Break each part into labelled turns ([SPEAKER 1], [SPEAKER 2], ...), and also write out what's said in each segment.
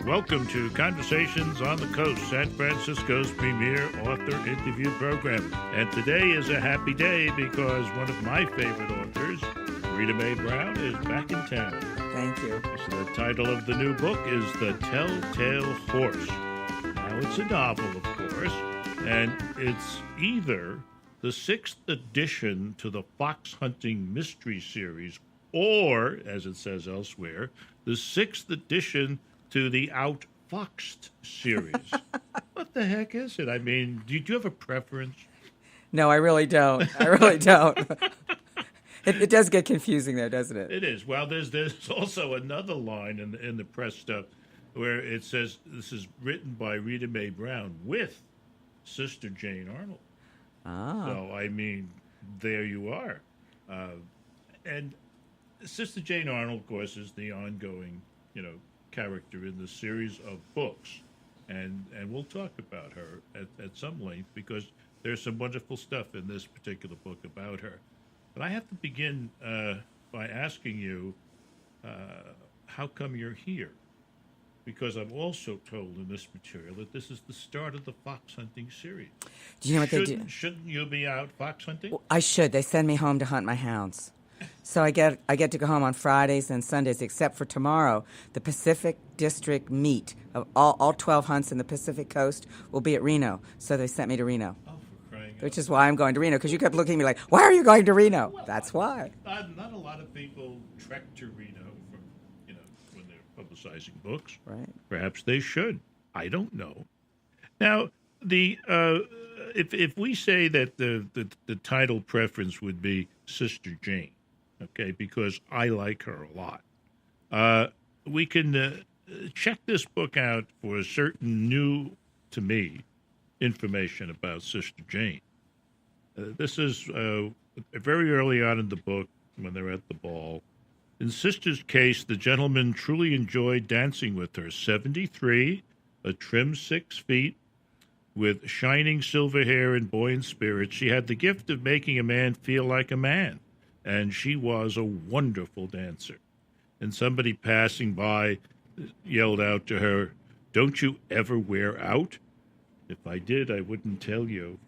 [SPEAKER 1] Welcome to Conversations on the Coast, San Francisco's premier author interview program. And today is a happy day because one of my favorite authors, Rita Mae Brown, is back in town.
[SPEAKER 2] Thank you.
[SPEAKER 1] So the title of the new book is The Telltale Horse. Now, it's a novel, of course, and it's either the 6th edition to the Fox Hunting Mystery Series or, as it says elsewhere, the 6th edition to the Outfoxed series. What the heck is it? I mean, do you have a preference?
[SPEAKER 2] No, I really don't. I really don't. It does get confusing, though, doesn't it?
[SPEAKER 1] It is. Well, there's also another line in the press stuff where it says this is written by Rita Mae Brown with Sister Jane Arnold.
[SPEAKER 2] Ah.
[SPEAKER 1] So, I mean, there you are. And Sister Jane Arnold, of course, is the ongoing, character in the series of books. And we'll talk about her at some length because there's some wonderful stuff in this particular book about her. But I have to begin by asking you, how come you're here? Because I'm also told in this material that this is the start of the fox hunting series.
[SPEAKER 2] Do you know what they do?
[SPEAKER 1] Shouldn't you be out fox hunting?
[SPEAKER 2] Well, I should. They send me home to hunt my hounds. So I get to go home on Fridays and Sundays, except for tomorrow. The Pacific District meet of all 12 hunts in the Pacific Coast will be at Reno. So they sent me to Reno.
[SPEAKER 1] Oh, for crying out.
[SPEAKER 2] Which is why I'm going to Reno, because you kept looking at me like, why are you going to Reno?
[SPEAKER 1] Well,
[SPEAKER 2] that's why.
[SPEAKER 1] Not a lot of people trek to Reno from, when they're publicizing books.
[SPEAKER 2] Right.
[SPEAKER 1] Perhaps they should. I don't know. Now, if we say that the title preference would be Sister Jane, okay, because I like her a lot, we can check this book out for certain new, to me, information about Sister Jane. This is very early on in the book when they're at the ball. In Sister's case, the gentleman truly enjoyed dancing with her. 73, a trim 6 feet, with shining silver hair and buoyant spirits. She had the gift of making a man feel like a man, and she was a wonderful dancer. And somebody passing by yelled out to her, "Don't you ever wear out?" If I did, I wouldn't tell you.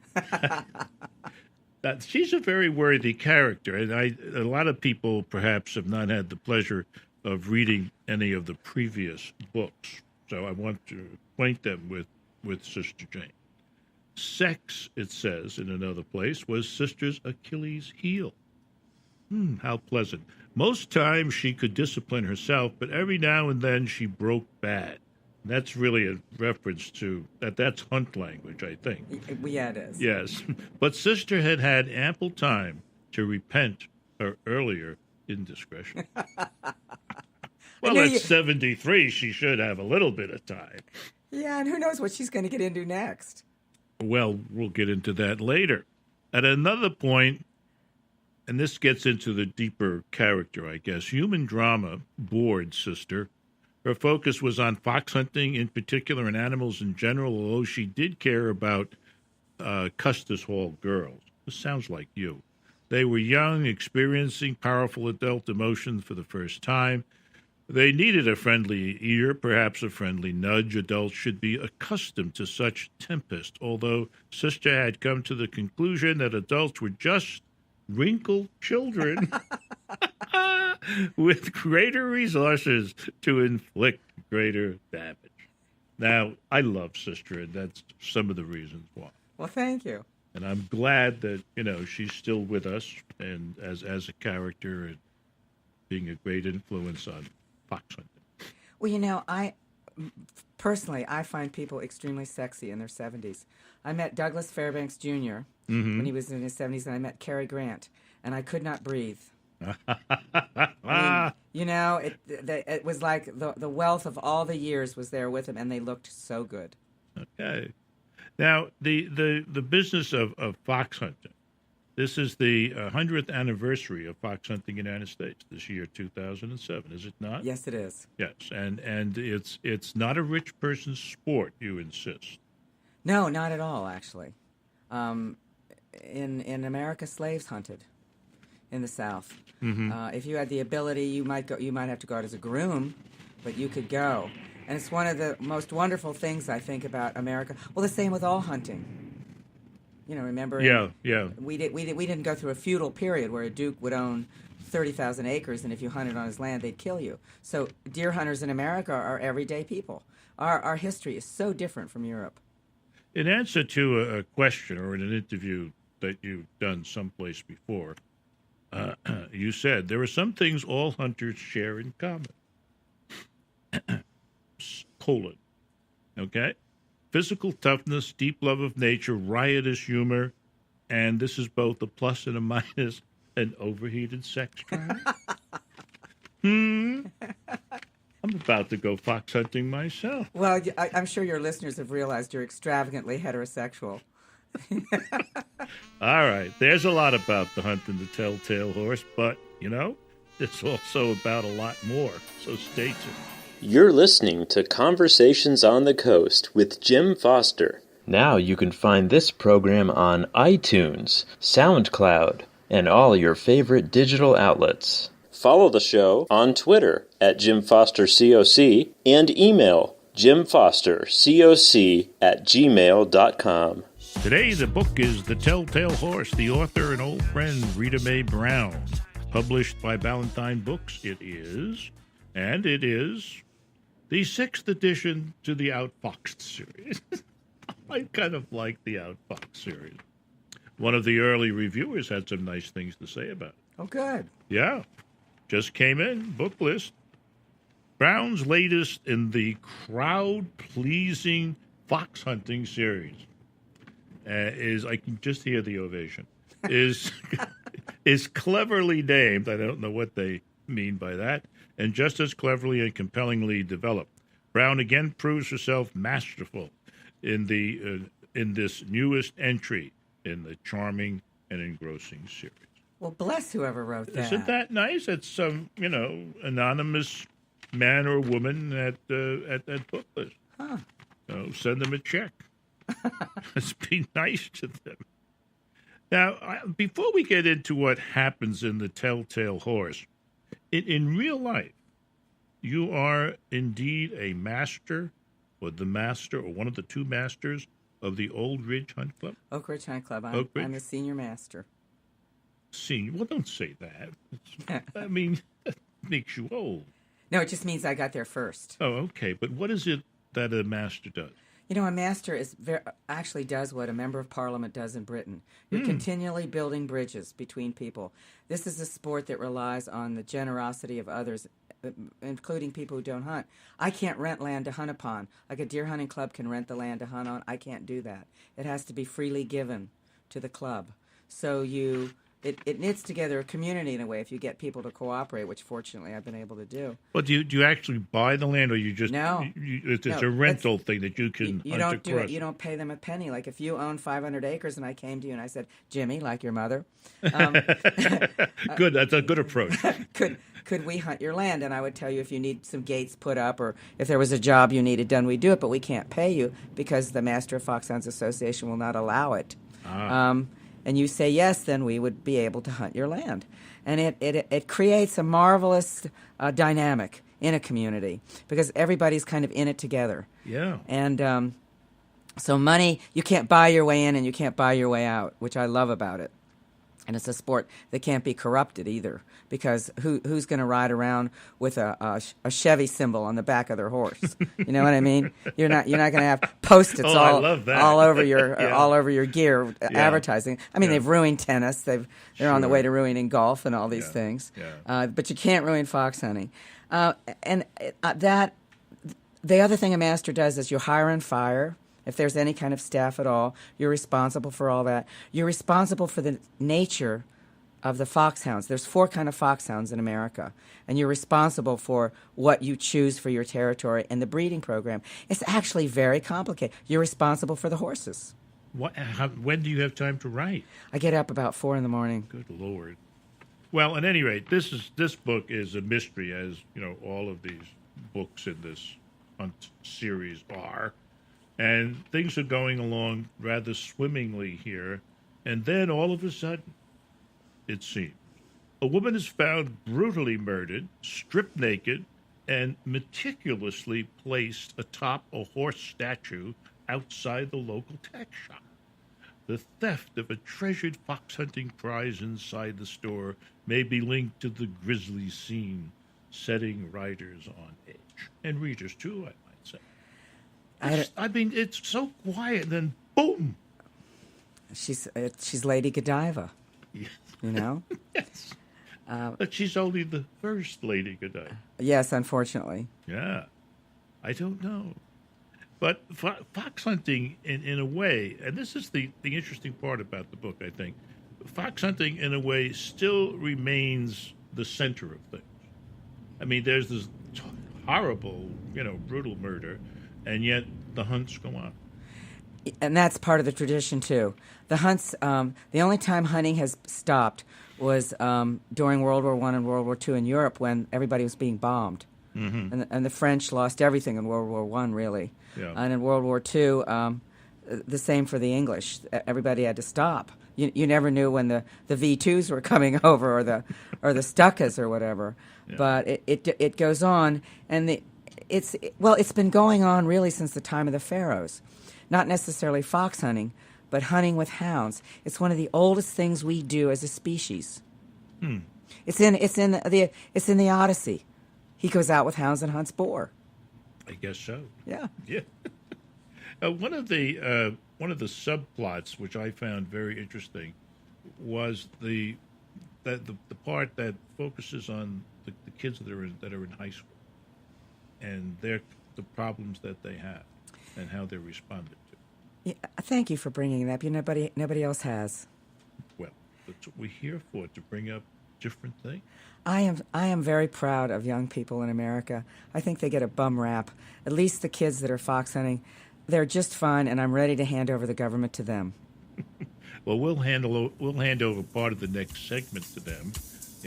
[SPEAKER 1] She's a very worthy character, and a lot of people perhaps have not had the pleasure of reading any of the previous books. So I want to acquaint them with Sister Jane. Sex, it says in another place, was Sister's Achilles' heel. How pleasant. Most times she could discipline herself, but every now and then she broke bad. That's really a reference to that's hunt language, I think.
[SPEAKER 2] Yeah, it is.
[SPEAKER 1] Yes. But Sister had ample time to repent her earlier indiscretion. Well, at 73, she should have a little bit of time.
[SPEAKER 2] Yeah, and who knows what she's going to get into next.
[SPEAKER 1] Well, we'll get into that later. At another point, and this gets into the deeper character, I guess, human drama bored Sister. Her focus was on fox hunting in particular and animals in general, although she did care about Custis Hall girls. This sounds like you. They were young, experiencing powerful adult emotions for the first time. They needed a friendly ear, perhaps a friendly nudge. Adults should be accustomed to such tempest, although Sister had come to the conclusion that adults were just wrinkled children with greater resources to inflict greater damage. Now, I love Sister, and that's some of the reasons why.
[SPEAKER 2] Well, thank you.
[SPEAKER 1] And I'm glad that, she's still with us and as a character and being a great influence on fox hunting.
[SPEAKER 2] Well, I personally find people extremely sexy in their 70s. I met Douglas Fairbanks Jr. When he was in his 70s, and I met Cary Grant, and I could not breathe. I mean, it was like the wealth of all the years was there with him, and they looked so good.
[SPEAKER 1] Okay. Now, the business of fox hunting, this is the 100th anniversary of fox hunting in the United States this year, 2007, is it not?
[SPEAKER 2] Yes, it is.
[SPEAKER 1] Yes, and it's not a rich person's sport, you insist.
[SPEAKER 2] No, not at all, actually. In America, slaves hunted in the South. Mm-hmm. If you had the ability, you might have to go out as a groom, but you could go. And it's one of the most wonderful things, I think, about America. Well, the same with all hunting. You know, remember?
[SPEAKER 1] Yeah.
[SPEAKER 2] We didn't go through a feudal period where a duke would own 30,000 acres, and if you hunted on his land, they'd kill you. So deer hunters in America are everyday people. Our history is so different from Europe.
[SPEAKER 1] In answer to a question or in an interview that you've done someplace before, you said there are some things all hunters share in common. Colon. Okay? Physical toughness, deep love of nature, riotous humor, and this is both a plus and a minus, an overheated sex drive. I'm about to go fox hunting myself.
[SPEAKER 2] Well, I'm sure your listeners have realized you're extravagantly heterosexual.
[SPEAKER 1] All right, there's a lot about the hunt and the telltale horse, but, you know, it's also about a lot more, so stay tuned.
[SPEAKER 3] You're listening to Conversations on the Coast with Jim Foster. Now you can find this program on iTunes, SoundCloud, and all your favorite digital outlets. Follow the show on Twitter at JimFosterCoc and email JimFosterCoc@gmail.com.
[SPEAKER 1] Today, the book is The Telltale Horse, the author and old friend Rita Mae Brown. Published by Ballantine Books, it is the 6th edition to the Outfoxed series. I kind of like the Outfoxed series. One of the early reviewers had some nice things to say about it.
[SPEAKER 2] Oh, good.
[SPEAKER 1] Yeah. Just came in, book list. Brown's latest in the crowd-pleasing fox hunting series is, I can just hear the ovation, is cleverly named, I don't know what they mean by that, and just as cleverly and compellingly developed. Brown again proves herself masterful in this newest entry in the charming and engrossing series.
[SPEAKER 2] Well, bless whoever wrote that.
[SPEAKER 1] Isn't that nice? It's some, anonymous man or woman at book list.
[SPEAKER 2] Huh.
[SPEAKER 1] So send them a check. Let's be nice to them. Now, before we get into what happens in the Telltale Horse, in real life, you are indeed a master, or the master, or one of the two masters of the Old Ridge Hunt Club?
[SPEAKER 2] Oak Ridge Hunt Club.
[SPEAKER 1] Oak Ridge?
[SPEAKER 2] I'm the senior master.
[SPEAKER 1] Senior? Well, don't say that. I mean, that makes you old.
[SPEAKER 2] No, it just means I got there first.
[SPEAKER 1] Oh, okay. But what is it that a master does?
[SPEAKER 2] You know, a master actually does what a member of parliament does in Britain. You're continually building bridges between people. This is a sport that relies on the generosity of others, including people who don't hunt. I can't rent land to hunt upon. Like a deer hunting club can rent the land to hunt on. I can't do that. It has to be freely given to the club. So it knits together a community in a way if you get people to cooperate, which fortunately I've been able to do.
[SPEAKER 1] Well, do you actually buy the land, or you just it's a rental thing that you can
[SPEAKER 2] you don't do it. You don't pay them a penny. Like if you own 500 acres and I came to you and I said, Jimmy, like your mother,
[SPEAKER 1] good. That's a good approach.
[SPEAKER 2] Could we hunt your land? And I would tell you if you need some gates put up or if there was a job you needed done, we'd do it. But we can't pay you because the Master of Foxhounds Association will not allow it. And you say yes, then we would be able to hunt your land. And it creates a marvelous dynamic in a community because everybody's kind of in it together.
[SPEAKER 1] Yeah.
[SPEAKER 2] And so money, you can't buy your way in and you can't buy your way out, which I love about it. And it's a sport that can't be corrupted either, because who's going to ride around with a Chevy symbol on the back of their horse? You know what I mean? You're not going to have Post-its all over your gear advertising. I mean, they've ruined tennis. They're on the way to ruining golf and all these things. Yeah. But you can't ruin fox hunting. And the other thing a master does is you hire and fire. If there's any kind of staff at all, you're responsible for all that. You're responsible for the nature of the foxhounds. There's 4 kind of foxhounds in America, and you're responsible for what you choose for your territory and the breeding program. It's actually very complicated. You're responsible for the horses.
[SPEAKER 1] When do you have time to write?
[SPEAKER 2] I get up about 4 in the morning.
[SPEAKER 1] Good Lord. Well, at any rate, this book is a mystery, as all of these books in this hunt series are. And things are going along rather swimmingly here. And then all of a sudden, it seems, a woman is found brutally murdered, stripped naked, and meticulously placed atop a horse statue outside the local tech shop. The theft of a treasured fox hunting prize inside the store may be linked to the grisly scene, setting writers on edge. And readers, too, I might say. I mean, it's so quiet, and then boom!
[SPEAKER 2] She's Lady Godiva,
[SPEAKER 1] Yes.
[SPEAKER 2] you know?
[SPEAKER 1] Yes. But she's only the first Lady Godiva.
[SPEAKER 2] Yes, unfortunately.
[SPEAKER 1] Yeah. I don't know. But fox hunting, in a way, and this is the interesting part about the book, I think, fox hunting, in a way, still remains the center of things. I mean, there's this horrible, brutal murder, and yet the hunts go on.
[SPEAKER 2] And that's part of the tradition, too. The hunts, the only time hunting has stopped was during World War I and World War II in Europe when everybody was being bombed. Mm-hmm. And the French lost everything in World War I, really.
[SPEAKER 1] Yeah.
[SPEAKER 2] And in World War II, the same for the English. Everybody had to stop. You never knew when the V2s were coming over or the Stukas or whatever. Yeah. But it goes on, and it's been going on really since the time of the pharaohs. Not necessarily fox hunting, but hunting with hounds. It's one of the oldest things we do as a species. It's in the Odyssey. He goes out with hounds and hunts boar.
[SPEAKER 1] I guess so.
[SPEAKER 2] Yeah.
[SPEAKER 1] Yeah. One of the subplots which I found very interesting was the part that focuses on the kids that are in high school and the problems that they have and how they're responded to.
[SPEAKER 2] Yeah, thank you for bringing that up. Nobody else has.
[SPEAKER 1] Well, that's what we're here for, to bring up different things.
[SPEAKER 2] I am very proud of young people in America. I think they get a bum rap. At least the kids that are fox hunting, they're just fun, and I'm ready to hand over the government to them.
[SPEAKER 1] Well, we'll hand over part of the next segment to them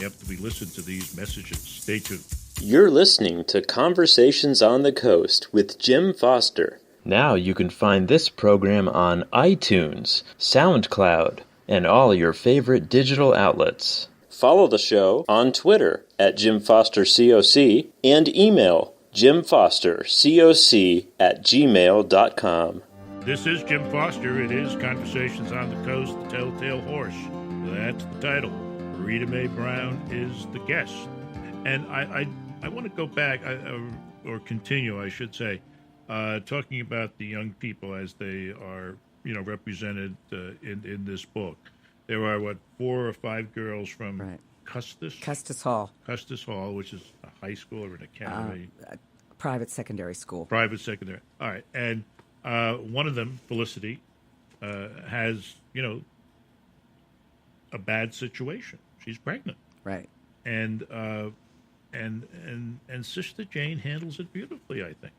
[SPEAKER 1] after we listen to these messages. Stay tuned.
[SPEAKER 3] You're listening to Conversations on the Coast with Jim Foster. Now you can find this program on iTunes, SoundCloud, and all your favorite digital outlets. Follow the show on Twitter at JimFosterCoc and email JimFosterCoc@gmail.com.
[SPEAKER 1] This is Jim Foster. It is Conversations on the Coast, the Telltale Horse. That's the title. Rita Mae Brown is the guest. And I want to go back, or continue, I should say, talking about the young people as they are, represented in this book. There are, 4 or 5 girls from Custis Hall, which is a high school or an academy?
[SPEAKER 2] Private secondary school.
[SPEAKER 1] Private secondary. All right. And one of them, Felicity, has, a bad situation. She's pregnant.
[SPEAKER 2] Right.
[SPEAKER 1] And Sister Jane handles it beautifully, I think.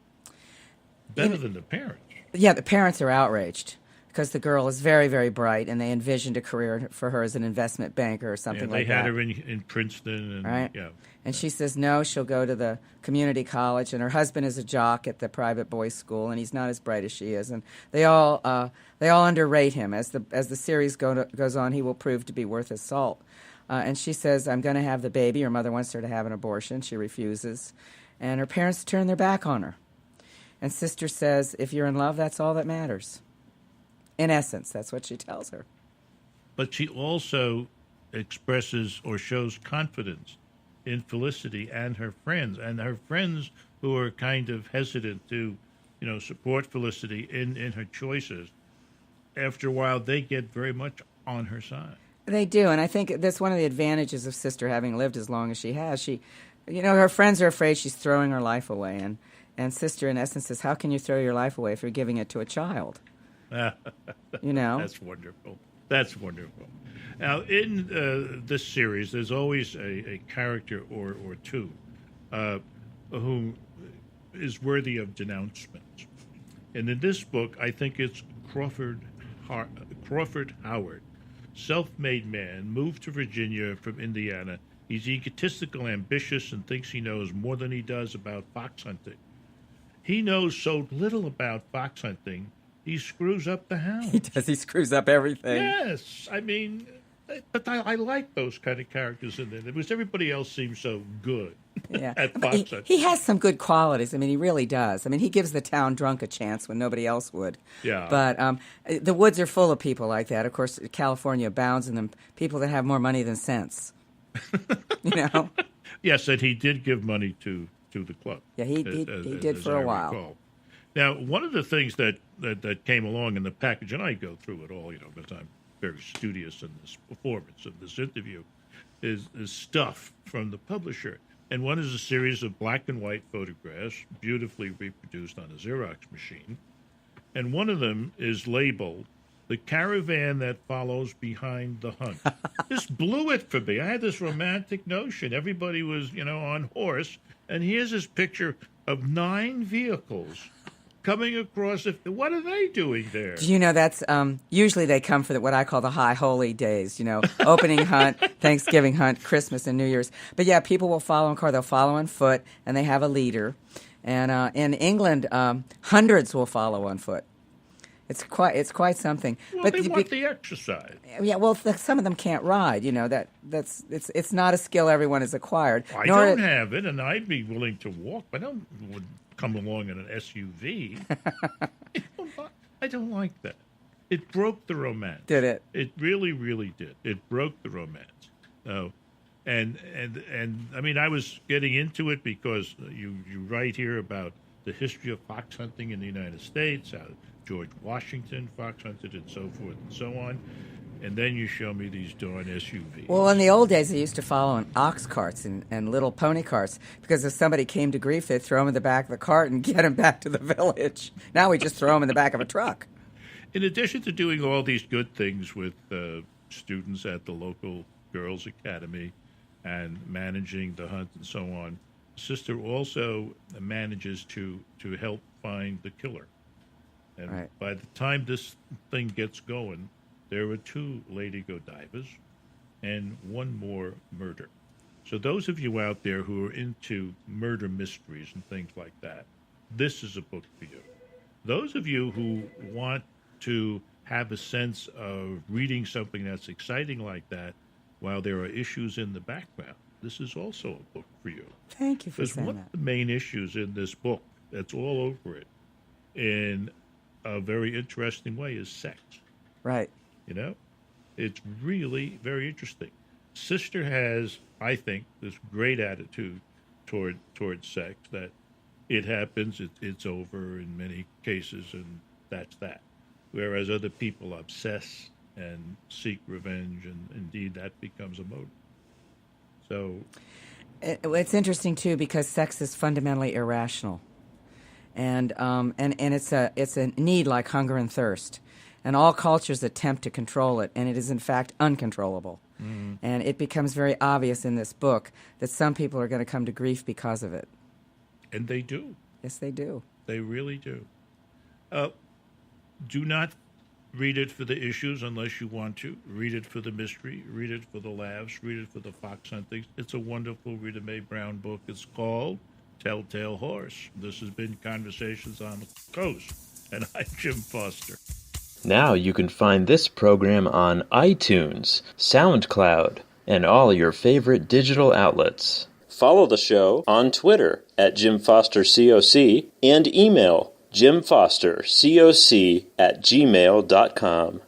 [SPEAKER 1] Better than the parents.
[SPEAKER 2] Yeah, the parents are outraged because the girl is very, very bright, and they envisioned a career for her as an investment banker or something like that.
[SPEAKER 1] They had her in Princeton. And,
[SPEAKER 2] right? Yeah. And she says no, she'll go to the community college, and her husband is a jock at the private boys' school, and he's not as bright as she is. And they all underrate him. As the series goes on, he will prove to be worth his salt. And she says, I'm going to have the baby. Her mother wants her to have an abortion. She refuses. And her parents turn their back on her. And Sister says, if you're in love, that's all that matters. In essence, that's what she tells her.
[SPEAKER 1] But she also expresses or shows confidence in Felicity and her friends who are kind of hesitant to, support Felicity in her choices. After a while, they get very much on her side.
[SPEAKER 2] They do, and I think that's one of the advantages of Sister having lived as long as she has. Her friends are afraid she's throwing her life away, and Sister, in essence, says, how can you throw your life away if you're giving it to a child? That's
[SPEAKER 1] wonderful. That's wonderful. Now, in this series, there's always a character or two who is worthy of denouncement. And in this book, I think it's Crawford Howard, self-made man, moved to Virginia from Indiana. He's egotistical, ambitious, and thinks he knows more than he does about fox hunting. He knows so little about fox hunting, he screws up the hounds.
[SPEAKER 2] He does. He screws up everything.
[SPEAKER 1] Yes. I mean, But I like those kind of characters in there because everybody else seems so good.
[SPEAKER 2] Yeah.
[SPEAKER 1] At
[SPEAKER 2] But
[SPEAKER 1] Fox.
[SPEAKER 2] he has some good qualities. I mean, he really does. I mean, he gives the town drunk a chance when nobody else would.
[SPEAKER 1] Yeah.
[SPEAKER 2] But the woods are full of people like that. Of course, California abounds in them, people that have more money than sense. You know?
[SPEAKER 1] Yes, and he did give money to the club.
[SPEAKER 2] Yeah, he did for a while.
[SPEAKER 1] Recall. Now, one of the things that came along in the package, and I go through it all, because I'm very studious in this performance of this interview, is stuff from the publisher. And one is a series of black and white photographs, beautifully reproduced on a Xerox machine. And one of them is labeled "The Caravan That Follows Behind the Hunt." This blew it for me. I had this romantic notion. Everybody was, on horse. And here's this picture of 9 vehicles coming across. What are they doing there?
[SPEAKER 2] Do you know that's usually they come for what I call the high holy days, opening hunt, Thanksgiving hunt, Christmas, and New Year's. But yeah, people will follow in car. They'll follow on foot, and they have a leader. And in England, hundreds will follow on foot. It's quite something.
[SPEAKER 1] Well,
[SPEAKER 2] but
[SPEAKER 1] they want the exercise.
[SPEAKER 2] Yeah, well, some of them can't ride. It's not a skill everyone has acquired.
[SPEAKER 1] I don't have it, and I'd be willing to walk, but I would come along in an SUV. I don't like that. It broke the romance.
[SPEAKER 2] Did it?
[SPEAKER 1] It really, really did. It broke the romance. And I mean, I was getting into it because you write here about the history of fox hunting in the United States, how George Washington fox hunted, and so forth and so on. And then you show me these darn SUVs.
[SPEAKER 2] Well, in the old days, they used to follow in ox carts and little pony carts because if somebody came to grief, they'd throw them in the back of the cart and get them back to the village. Now we just throw them in the back of a truck.
[SPEAKER 1] In addition to doing all these good things with students at the local girls' academy and managing the hunt and so on, Sister also manages to help find the killer. And
[SPEAKER 2] right.
[SPEAKER 1] By the time this thing gets going, there were 2 Lady Godivas and 1 more murder. So those of you out there who are into murder mysteries and things like that, this is a book for you. Those of you who want to have a sense of reading something that's exciting like that while there are issues in the background, this is also a book for you.
[SPEAKER 2] Thank you for saying that.
[SPEAKER 1] Because one of the main issues in this book, that's all over it, in a very interesting way, is sex.
[SPEAKER 2] Right.
[SPEAKER 1] It's really very interesting. Sister has, I think, this great attitude toward sex, that it happens, it's over in many cases, and that's that. Whereas other people obsess and seek revenge, and indeed that becomes a motive. So
[SPEAKER 2] it's interesting too because sex is fundamentally irrational, and it's a need like hunger and thirst, and all cultures attempt to control it, and it is in fact uncontrollable. Mm-hmm. And it becomes very obvious in this book that some people are going to come to grief because of it.
[SPEAKER 1] And they do.
[SPEAKER 2] Yes, they do.
[SPEAKER 1] They really do. Do not read it for the issues unless you want to. Read it for the mystery. Read it for the laughs. Read it for the fox hunting. It's a wonderful Rita Mae Brown book. It's called Telltale Horse. This has been Conversations on the Coast, and I'm Jim Foster.
[SPEAKER 3] Now you can find this program on iTunes, SoundCloud, and all your favorite digital outlets. Follow the show on Twitter at JimFosterCoc and email JimFosterCoc@gmail.com.